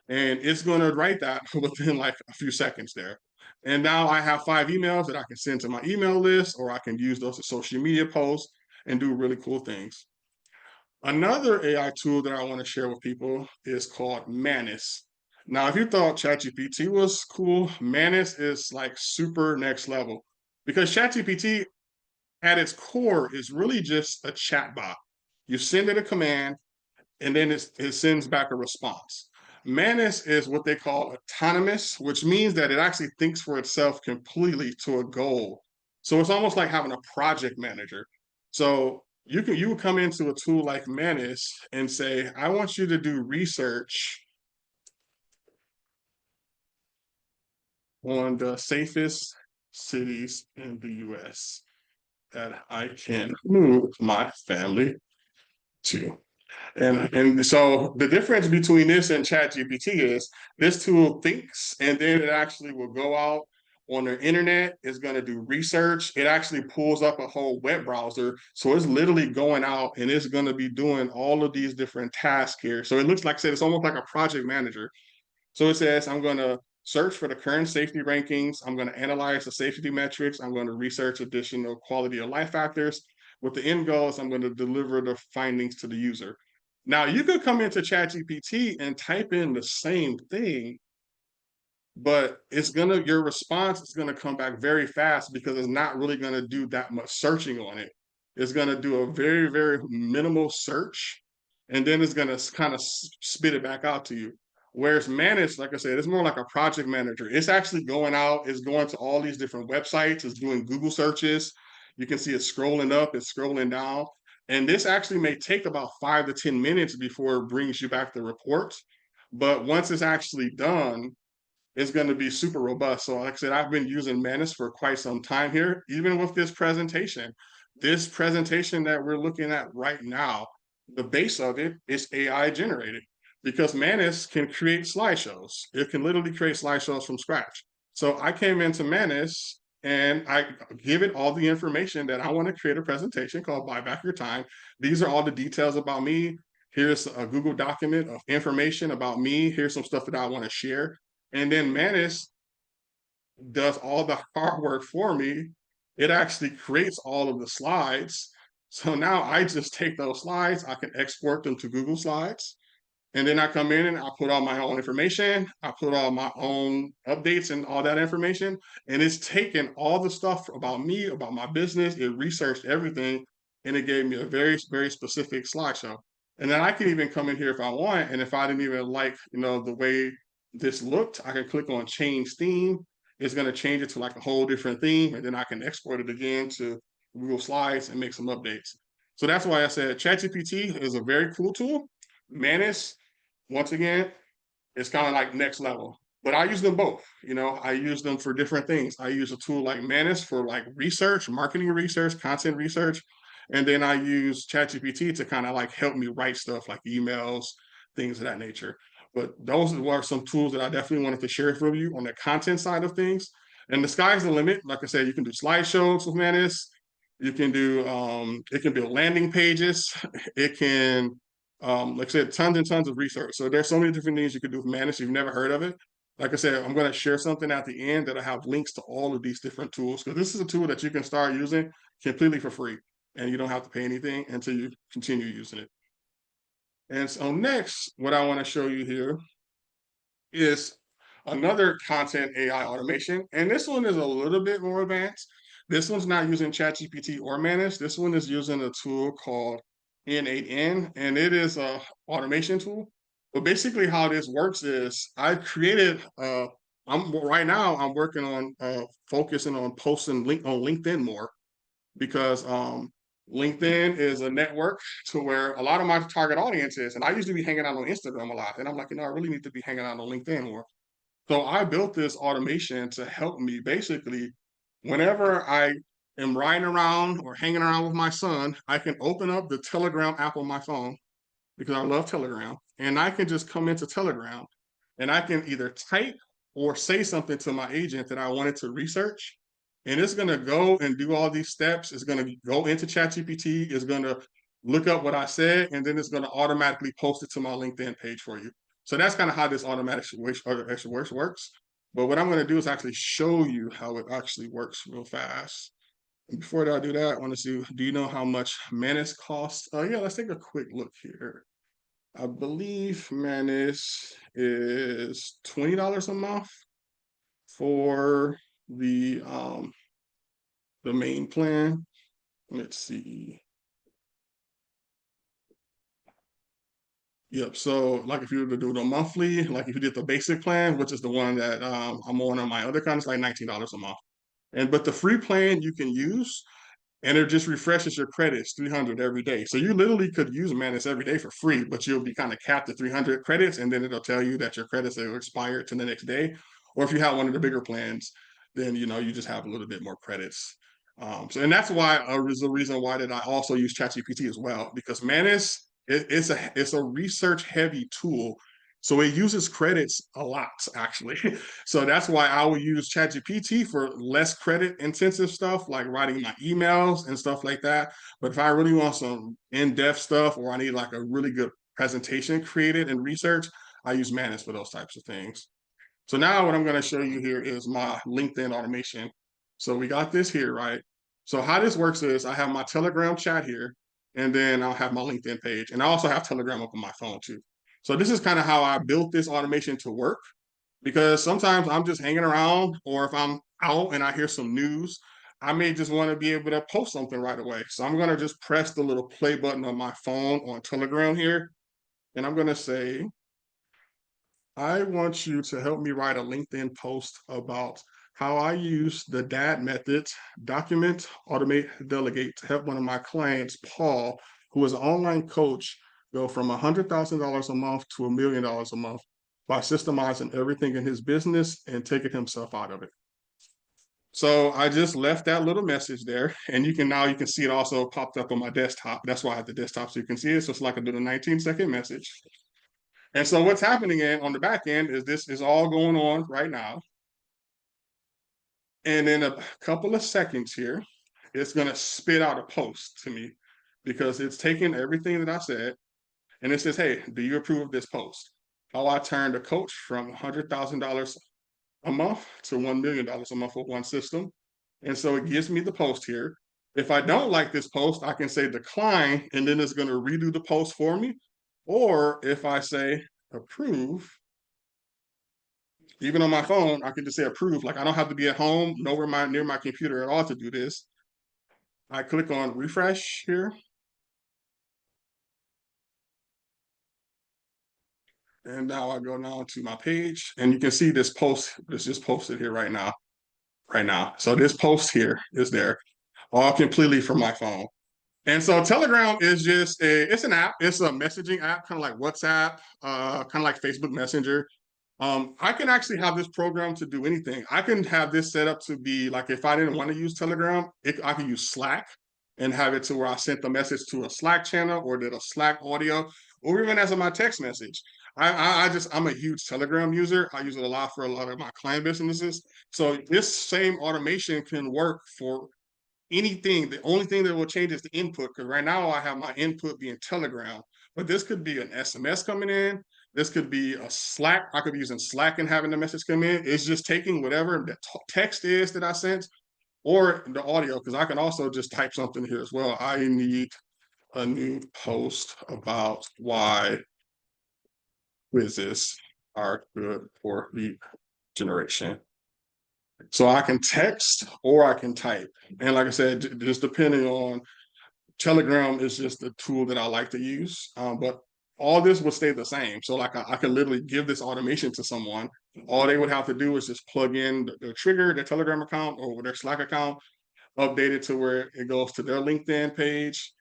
and it's going to write that within like a few seconds there. And now I have 5 emails that I can send to my email list, or I can use those as social media posts and do really cool things. Another AI tool that I want to share with people is called Manus. Now, if you thought ChatGPT was cool, Manus is like super next level, because ChatGPT at its core is really just a chatbot. You send it a command, and then it sends back a response. Manus is what they call autonomous, which means that it actually thinks for itself completely to a goal. So it's almost like having a project manager. So you would come into a tool like Manus and say, I want you to do research on the safest cities in the US that I can move my family to. And so the difference between this and ChatGPT is this tool thinks, and then it actually will go out on the internet, is going to do research. It actually pulls up a whole web browser. So it's literally going out and it's going to be doing all of these different tasks here. So it looks like I said, it's almost like a project manager. So it says, I'm going to search for the current safety rankings. I'm going to analyze the safety metrics. I'm going to research additional quality of life factors. With the end goal is I'm going to deliver the findings to the user. Now, you could come into ChatGPT and type in the same thing, but your response is gonna come back very fast because it's not really gonna do that much searching on it. It's gonna do a very, very minimal search, and then it's gonna kind of spit it back out to you. Whereas Manus, like I said, it's more like a project manager. It's actually going out, it's going to all these different websites, it's doing Google searches. You can see it scrolling up, it's scrolling down. And this actually may take about 5 to 10 minutes before it brings you back the report. But once it's actually done, it's going to be super robust. So like I said, I've been using Manus for quite some time here, even with this presentation. This presentation that we're looking at right now, the base of it is AI generated, because Manus can create slideshows. It can literally create slideshows from scratch. So I came into Manus and I give it all the information that I want to create a presentation called Buy Back Your Time. These are all the details about me. Here's a Google document of information about me. Here's some stuff that I want to share. And then Manus does all the hard work for me. It actually creates all of the slides. So now I just take those slides, I can export them to Google Slides. And then I come in and I put all my own information. I put all my own updates and all that information. And it's taken all the stuff about me, about my business. It researched everything. And it gave me a very, very specific slideshow. And then I can even come in here if I want. And if I didn't even like, the way this looked, I can click on change theme. It's going to change it to like a whole different theme. And then I can export it again to Google Slides and make some updates. So that's why I said ChatGPT is a very cool tool. Manus, once again, it's kind of like next level. But I use them both. I use them for different things. I use a tool like Manus for like research, marketing research, content research. And then I use ChatGPT to kind of like help me write stuff like emails, things of that nature. But those are some tools that I definitely wanted to share with you on the content side of things. And the sky's the limit. Like I said, you can do slideshows with Manus. You can do, it can build landing pages. It can, like I said, tons and tons of research. So there's so many different things you can do with Manus. You've never heard of it. Like I said, I'm going to share something at the end that I have links to all of these different tools, because this is a tool that you can start using completely for free, and you don't have to pay anything until you continue using it. And so next, what I want to show you here is another content AI automation. And this one is a little bit more advanced. This one's not using ChatGPT or Manus. This one is using a tool called N8N, and it is a automation tool. But basically how this works is I created, right now I'm working on focusing on posting on LinkedIn more, because LinkedIn is a network to where a lot of my target audience is. And I used to be hanging out on Instagram a lot. And I'm like, I really need to be hanging out on LinkedIn more. So I built this automation to help me basically, whenever I am riding around or hanging around with my son, I can open up the Telegram app on my phone, because I love Telegram. And I can just come into Telegram and I can either type or say something to my agent that I wanted to research. And it's going to go and do all these steps. It's going to go into ChatGPT. It's going to look up what I said, and then it's going to automatically post it to my LinkedIn page for you. So that's kind of how this automatic works. But what I'm going to do is actually show you how it actually works real fast. And before I do that, I want to see, do you know how much Manus costs? Yeah, let's take a quick look here. I believe Manus is $20 a month for the main plan. Let's see. Yep. So like if you were to do the monthly, like if you did the basic plan, which is the one that I'm on my other account, it's like $19 a month. But the free plan you can use, and it just refreshes your credits 300 every day. So you literally could use Manus every day for free, but you'll be kind of capped at 300 credits, and then it'll tell you that your credits will expire to the next day. Or if you have one of the bigger plans, then you just have a little bit more credits. And that's why is the reason why that I also use ChatGPT as well, because Manus it's a research heavy tool. So it uses credits a lot, actually. So that's why I will use ChatGPT for less credit intensive stuff, like writing my emails and stuff like that. But if I really want some in-depth stuff, or I need like a really good presentation created and research, I use Manus for those types of things. So now what I'm going to show you here is my LinkedIn automation. So we got this here, right? So how this works is I have my Telegram chat here, and then I'll have my LinkedIn page. And I also have Telegram up on my phone too. So this is kind of how I built this automation to work, because sometimes I'm just hanging around, or if I'm out and I hear some news, I may just want to be able to post something right away. So I'm going to just press the little play button on my phone on Telegram here. And I'm going to say, I want you to help me write a LinkedIn post about how I use the D.A.D method, document, automate, delegate, to help one of my clients, Paul, who is an online coach, go from $100,000 a month to $1 million a month by systemizing everything in his business and taking himself out of it. So I just left that little message there, and you can see it also popped up on my desktop. That's why I have the desktop, so you can see it. So it's like a little 19-second message. And so what's happening on the back end is this is all going on right now. And in a couple of seconds here, it's going to spit out a post to me, because it's taking everything that I said, and it says, hey, do you approve of this post? How I turned a coach from $100,000 a month to $1 million a month with one system. And so it gives me the post here. If I don't like this post, I can say decline, and then it's going to redo the post for me. Or if I say approve, even on my phone, I can just say approve. Like I don't have to be at home, nowhere near my computer at all to do this. I click on refresh here. And now I go now to my page, and you can see this post that's just posted here right now. So this post here is there, all completely from my phone. And so Telegram is just it's an app. It's a messaging app, kind of like WhatsApp, kind of like Facebook Messenger. I can actually have this program to do anything. I can have this set up to be like, if I didn't want to use Telegram, I could use Slack and have it to where I sent the message to a Slack channel, or did a Slack audio, or even as my text message. I'm a huge Telegram user. I use it a lot for a lot of my client businesses. So this same automation can work for anything. The only thing that will change is the input, because right now I have my input being Telegram, but this could be an SMS coming in. This could be a Slack. I could be using Slack and having the message come in. It's just taking whatever the text is that I sent, or the audio, because I can also just type something here as well. I need a new post about why quizzes are good for lead generation. So I can text or I can type. And like I said, just depending on, Telegram is just a tool that I like to use. But all this will stay the same. So like I can literally give this automation to someone. All they would have to do is just plug in the trigger, their Telegram account or their Slack account, update it to where it goes to their LinkedIn page.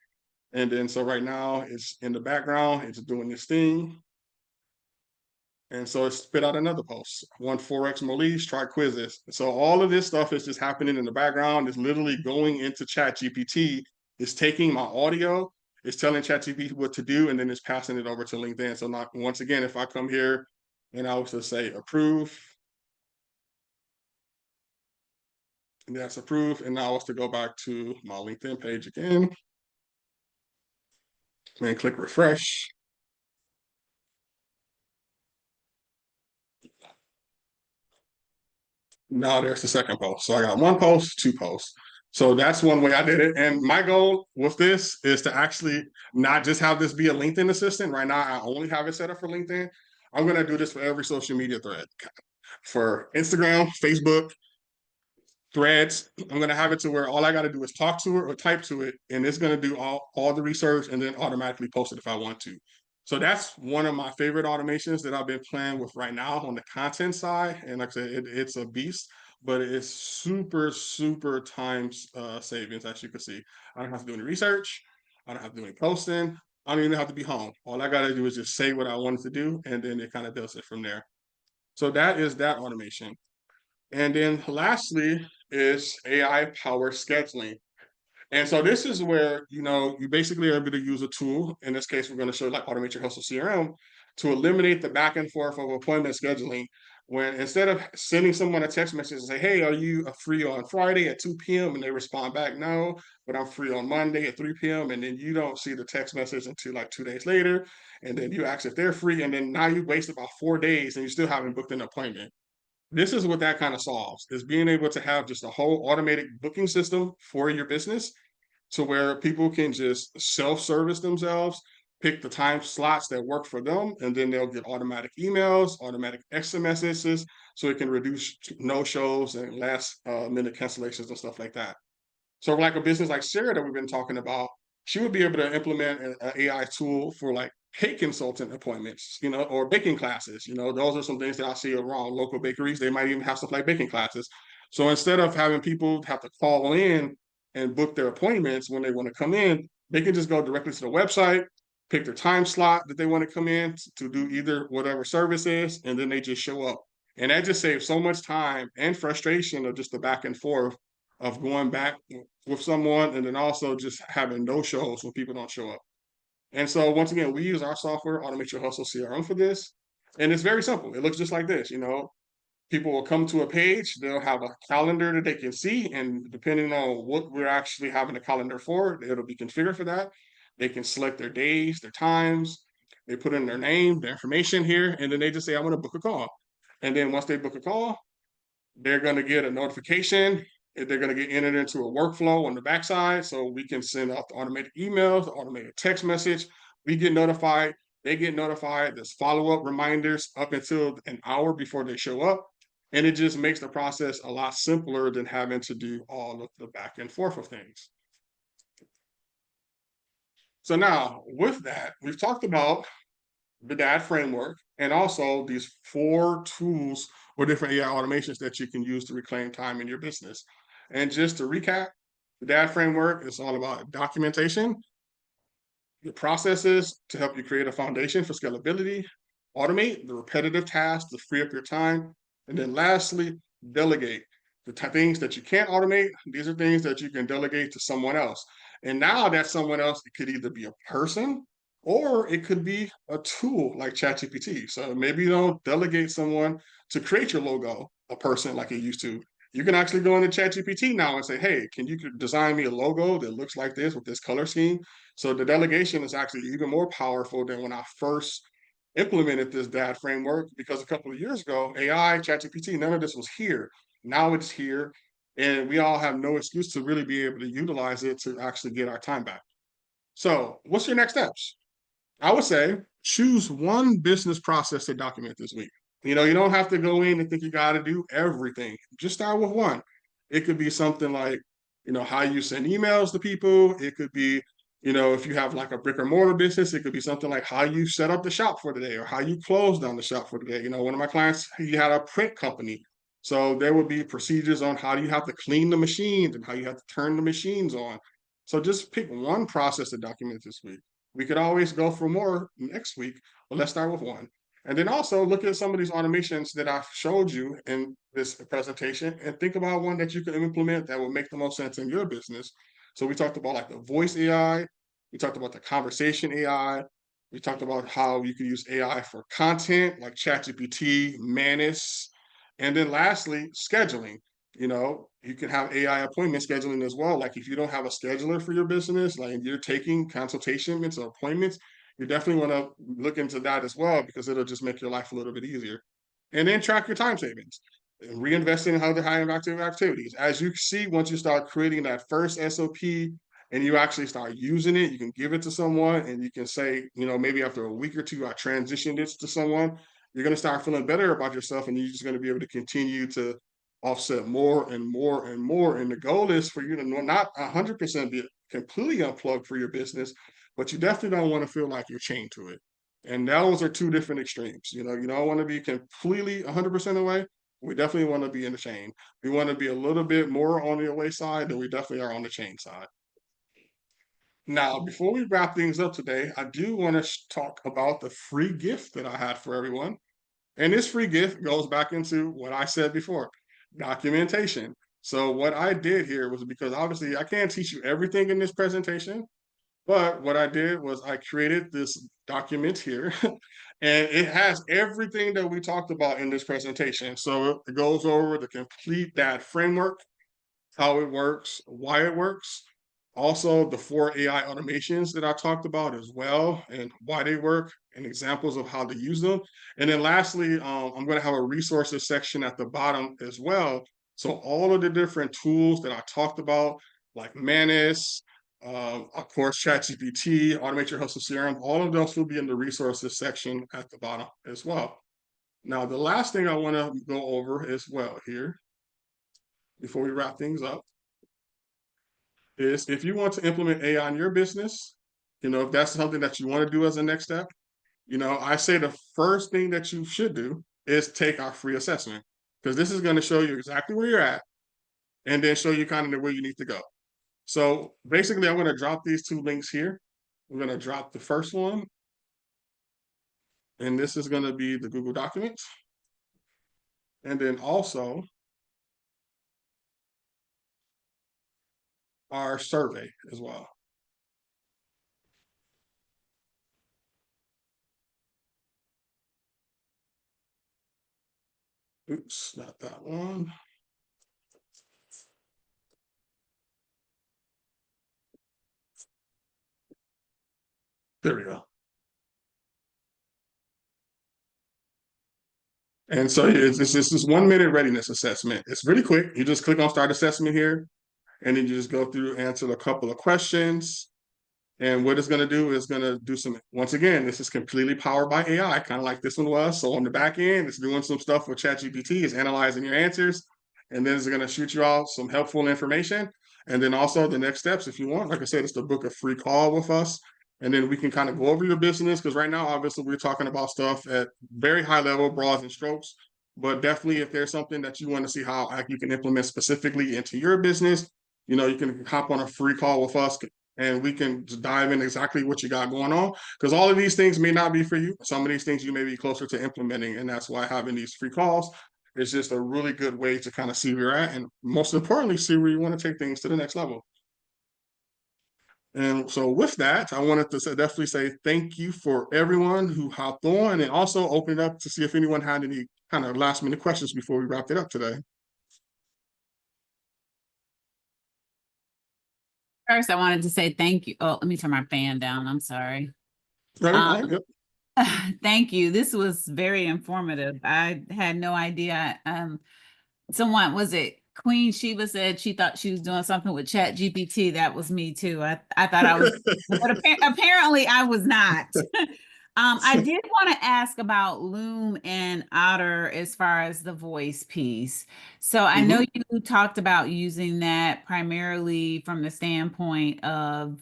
And then so right now it's in the background, it's doing this thing. And so it spit out another post. One Forex Molise, try quizzes. So all of this stuff is just happening in the background. It's literally going into ChatGPT. It's taking my audio, it's telling ChatGPT what to do, and then it's passing it over to LinkedIn. So not, once again, if I come here and I was to say approve, and that's approved. And now I was to go back to my LinkedIn page again and click refresh. Now there's the second post. So I got one post, two posts. So that's one way I did it. And my goal with this is to actually not just have this be a LinkedIn assistant. Right now, I only have it set up for LinkedIn. I'm going to do this for every social media thread, for Instagram, Facebook, Threads. I'm going to have it to where all I got to do is talk to it or type to it, and it's going to do all the research and then automatically post it if I want to. So that's one of my favorite automations that I've been playing with right now on the content side. And like I said, it's a beast, but it's super time savings, as you can see. I don't have to do any research. I don't have to do any posting. I don't even have to be home. All I got to do is just say what I wanted to do, and then it kind of does it from there. So that is that automation. And then lastly is AI powered scheduling. And so this is where, you basically are able to use a tool. In this case, we're going to show like Automate Your Hustle CRM to eliminate the back and forth of appointment scheduling. When instead of sending someone a text message and say, hey, are you free on Friday at 2 p.m.? And they respond back, no, but I'm free on Monday at 3 p.m. And then you don't see the text message until like 2 days later. And then you ask if they're free. And then now you waste about 4 days and you still haven't booked an appointment. This is what that kind of solves, is being able to have just a whole automated booking system for your business to where people can just self-service themselves, pick the time slots that work for them, and then they'll get automatic emails, automatic SMSs, so it can reduce no-shows and last minute cancellations and stuff like that. So like a business like Sarah that we've been talking about, she would be able to implement an AI tool for like cake consultant appointments, or baking classes. Those are some things that I see around local bakeries. They might even have stuff like baking classes. So instead of having people have to call in and book their appointments when they want to come in, they can just go directly to the website, pick their time slot that they want to come in to do either whatever service is, and then they just show up. And that just saves so much time and frustration of just the back and forth of going back with someone, and then also just having no shows when people don't show up. And so once again, we use our software, Automate Your Hustle CRM, for this. And it's very simple. It looks just like this. People will come to a page, they'll have a calendar that they can see, and depending on what we're actually having a calendar for, it'll be configured for that. They can select their days, their times, they put in their name, their information here, and then they just say, I want to book a call. And then once they book a call, they're going to get a notification. They're going to get entered into a workflow on the backside, so we can send out the automated emails, the automated text message. We get notified. They get notified. There's follow-up reminders up until an hour before they show up. And it just makes the process a lot simpler than having to do all of the back and forth of things. So now, with that, we've talked about the D.A.D framework, and also these 4 tools or different AI automations that you can use to reclaim time in your business. And just to recap, the D.A.D framework is all about documentation, your processes to help you create a foundation for scalability, automate the repetitive tasks to free up your time, and then lastly, delegate. The things that you can't automate, these are things that you can delegate to someone else. And now that someone else, it could either be a person or it could be a tool like ChatGPT. So maybe you don't delegate someone to create your logo, a person like it used to. You can actually go into ChatGPT now and say, hey, can you design me a logo that looks like this with this color scheme? So the delegation is actually even more powerful than when I first implemented this D.A.D framework, because a couple of years ago, AI, ChatGPT, none of this was here. Now it's here, and we all have no excuse to really be able to utilize it to actually get our time back. So what's your next steps? I would say choose one business process to document this week. You don't have to go in and think you got to do everything. Just start with one. It could be something like, how you send emails to people. It could be, if you have like a brick and mortar business, it could be something like how you set up the shop for the day or how you close down the shop for the day. One of my clients, he had a print company. So there would be procedures on how you have to clean the machines and how you have to turn the machines on. So just pick one process to document this week. We could always go for more next week, but let's start with one. And then also look at some of these automations that I've showed you in this presentation and think about one that you can implement that will make the most sense in your business. So we talked about like the voice AI, we talked about the conversation AI, we talked about how you can use AI for content like ChatGPT, Manus, and then lastly, scheduling. You can have AI appointment scheduling as well. Like if you don't have a scheduler for your business, like you're taking consultations or appointments, you definitely want to look into that as well, because it'll just make your life a little bit easier. And then track your time savings. reinvesting in other high impact activities. As you see, once you start creating that first SOP and you actually start using it, you can give it to someone and you can say, you know, maybe after a week or two, I transitioned it to someone. You're going to start feeling better about yourself and you're just going to be able to continue to offset more and more and more. And the goal is for you to not 100% be completely unplugged for your business, but you definitely don't want to feel like you're chained to it. And those are two different extremes. You know, you don't want to be completely 100% away. We definitely want to be in the chain. We want to be a little bit more on the away side than we definitely are on the chain side. Now, before we wrap things up today, I do want to talk about the free gift that I had for everyone. And this free gift goes back into what I said before, documentation. So what I did here was, because obviously I can't teach you everything in this presentation, but what I did was I created this document here and it has everything that we talked about in this presentation. So it goes over the complete D.A.D framework, how it works, why it works, also the 4 AI automations that I talked about as well, and why they work, and examples of how to use them. And then lastly, I'm going to have a resources section at the bottom as well. So all of the different tools that I talked about, like Manus, of course, ChatGPT, Automate Your Hustle CRM, all of those will be in the resources section at the bottom as well. Now, the last thing I want to go over as well here, before we wrap things up, is if you want to implement AI in your business, you know, if that's something that you want to do as a next step, you know, I say the first thing that you should do is take our free assessment, because this is going to show you exactly where you're at and then show you kind of where you need to go. So basically, I'm going to drop these 2 links here. I'm going to drop the first one, and this is going to be the Google document. And then also our survey as well. Oops, not that one. There we go. And so it's this 1 minute readiness assessment. It's really quick. You just click on start assessment here, and then you just go through, answer a couple of questions. And what it's going to do is going to do some, once again, this is completely powered by AI, kind of like this one was. So on the back end, it's doing some stuff with ChatGPT, it's analyzing your answers, and then it's going to shoot you out some helpful information. And then also the next steps, if you want, like I said, it's to book a free call with us. And then we can kind of go over your business, because right now, obviously, we're talking about stuff at very high level, broads and strokes. But definitely, if there's something that you want to see how you can implement specifically into your business, you know, you can hop on a free call with us, and we can just dive in exactly what you got going on, because all of these things may not be for you. Some of these things you may be closer to implementing, and that's why having these free calls is just a really good way to kind of see where you're at, and most importantly, see where you want to take things to the next level. And so with that, I wanted to definitely say thank you for everyone who hopped on, and also open it up to see if anyone had any kind of last minute questions before we wrapped it up today. First, I wanted to say thank you. Oh, let me turn my fan down. I'm sorry. Right? Yep. Thank you. This was very informative. I had no idea. Someone, was it Queen Sheba, said she thought she was doing something with Chat GPT. That was me too. I thought I was, but apparently I was not. I did want to ask about Loom and Otter as far as the voice piece. So I know you talked about using that primarily from the standpoint of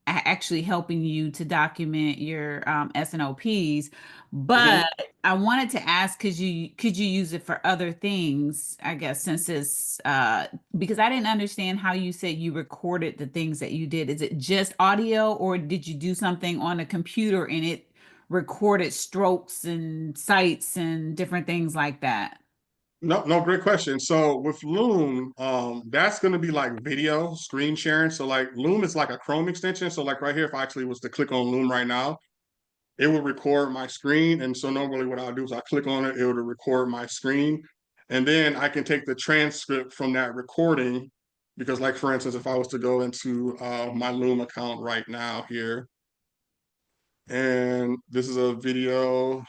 actually helping you to document your SNOPs, but I wanted to ask, could you use it for other things, I guess, since it's because I didn't understand how you said you recorded the things that you did. Is it just audio, or did you do something on a computer and it recorded strokes and sights and different things like that? No, great question. So with Loom, that's going to be like video screen sharing. So like Loom is like a Chrome extension. So like right here, if I actually was to click on Loom right now, it will record my screen. And so normally what I'll do is I click on it, it will record my screen. And then I can take the transcript from that recording, because like, for instance, if I was to go into my Loom account right now here, and this is a video,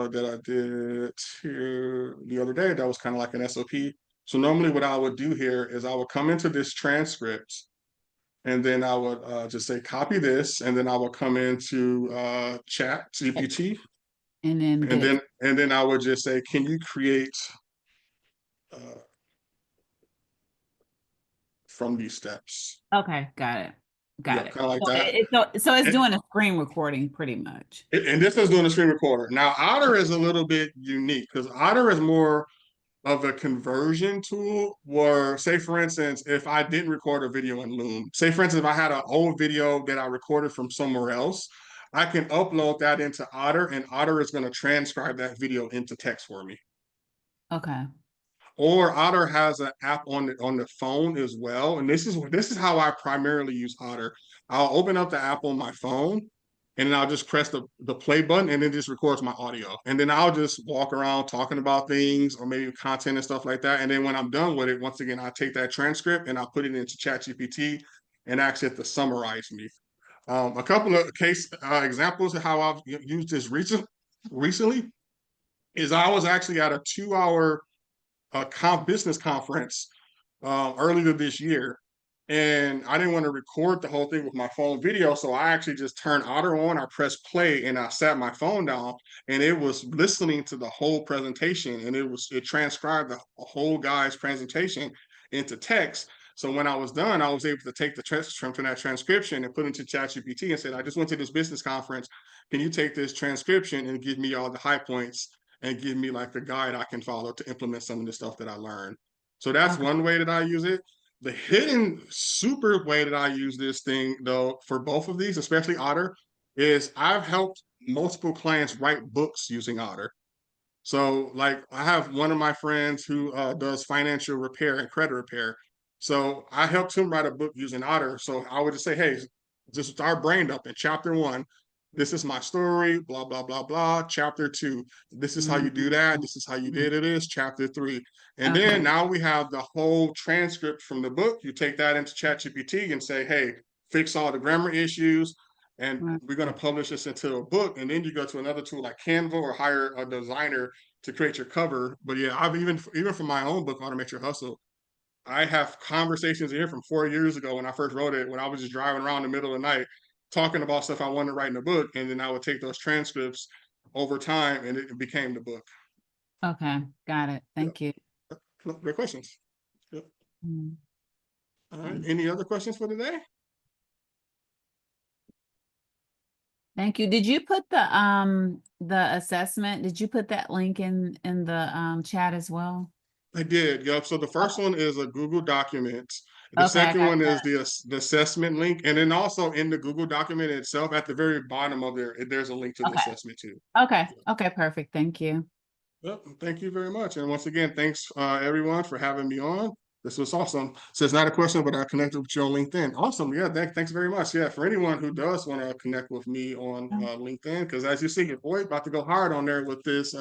that I did here the other day that was kind of like an SOP. So normally what I would do here is I would come into this transcript and then I would just say copy this, and then I would come into chat GPT, And then and get, then I would just say, can you create from these steps? okay, got it. Yeah, Got it. kind of like So that. so it's And, doing a screen recording pretty much. and this is doing a screen recorder. Now, Otter is a little bit unique because Otter is more of a conversion tool where, say for instance, if I didn't record a video in Loom, say for instance, if I had an old video that I recorded from somewhere else, I can upload that into Otter, and Otter is going to transcribe that video into text for me. Okay. Or Otter has an app on the phone as well, and this is how I primarily use Otter. I'll open up the app on my phone, and then I'll just press the play button, and it just records my audio. And then I'll just walk around talking about things or maybe content and stuff like that. And then when I'm done with it, once again, I take that transcript and I'll put it into ChatGPT and ask it to summarize me. A couple of case examples of how I've used this recently is I was actually at a 2-hour business conference earlier this year, and I didn't want to record the whole thing with my phone video, so I actually just turned Otter on, I pressed play, and I sat my phone down, and it was listening to the whole presentation, and it transcribed the whole guy's presentation into text. So when I was done, I was able to take the transcript from that transcription and put it into ChatGPT and said, I just went to this business conference. Can you take this transcription and give me all the high points and give me like a guide I can follow to implement some of the stuff that I learned? So that's one way that I use it. The hidden super way that I use this thing, though, for both of these, especially Otter, is I've helped multiple clients write books using Otter. So, like, I have one of my friends who does financial repair and credit repair. So I helped him write a book using Otter. So I would just say, hey, just start brain dump in chapter 1. This is my story, blah, blah, blah, blah. Chapter 2, this is how you do that. This is how you did it. Chapter 3. And then now we have the whole transcript from the book. You take that into ChatGPT and say, hey, fix all the grammar issues, and we're going to publish this into a book. And then you go to another tool like Canva or hire a designer to create your cover. But yeah, I've even for my own book, Automate Your Hustle, I have conversations in here from 4 years ago when I first wrote it, when I was just driving around in the middle of the night, talking about stuff I wanted to write in a book. And then I would take those transcripts over time and it became the book. Okay, got it. Thank you. Great questions. Yep. Mm. All right. Any other questions for today? Thank you. Did you put the assessment? Did you put that link in the chat as well? I did. Yep. So the first one is a Google document. The Okay, I second got one is that. the assessment link. And then also in the Google document itself, at the very bottom of there, there's a link to the Okay. assessment too. Okay. Okay, perfect. Thank you. Yep. Thank you very much. And once again, thanks everyone for having me on. This was awesome. So it's not a question, but I connected with you on LinkedIn. Awesome. Yeah, thanks very much. Yeah, for anyone who does want to connect with me on LinkedIn, because as you see, your boy about to go hard on there with this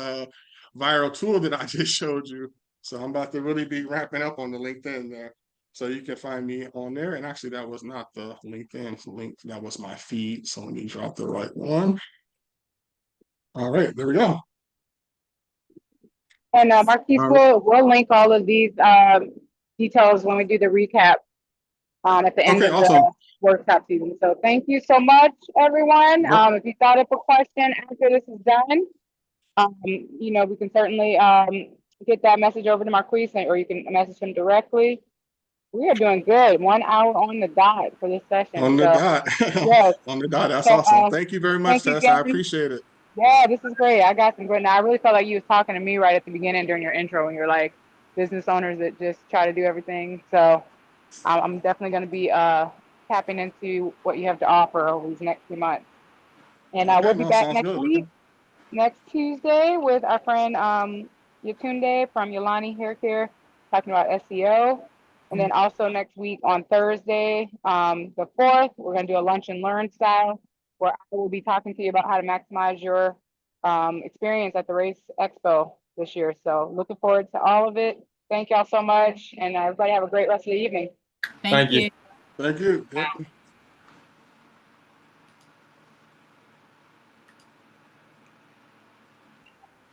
viral tool that I just showed you. So I'm about to really be wrapping up on the LinkedIn there. So you can find me on there. And actually, that was not the LinkedIn link. That was my feed. So let me drop the right one. All right, there we go. And Marquiste, we'll link all of these details when we do the recap at the end of the workshop season. So thank you so much, everyone. If you thought of a question after this is done, you know, we can certainly get that message over to Marquiste, or you can message him directly. We are doing good. 1 hour on the dot for this session. On the dot. Yes. On the dot. That's So, awesome. Thank you very much, thank you, Tess. I Gavin. appreciate it. Yeah, this is great. I got some great. Now, I really felt like you was talking to me right at the beginning during your intro, when you're like business owners that just try to do everything. So I'm definitely going to be tapping into what you have to offer over these next few months. And we'll be back next week, next Tuesday, with our friend Yatunde from Yolani Hair Care, talking about SEO. And then also next week on Thursday, the 4th, we're going to do a lunch and learn style, where I will be talking to you about how to maximize your experience at the Race Expo this year. So looking forward to all of it. Thank y'all so much. And everybody have a great rest of the evening. Thank you. Thank you. Yep.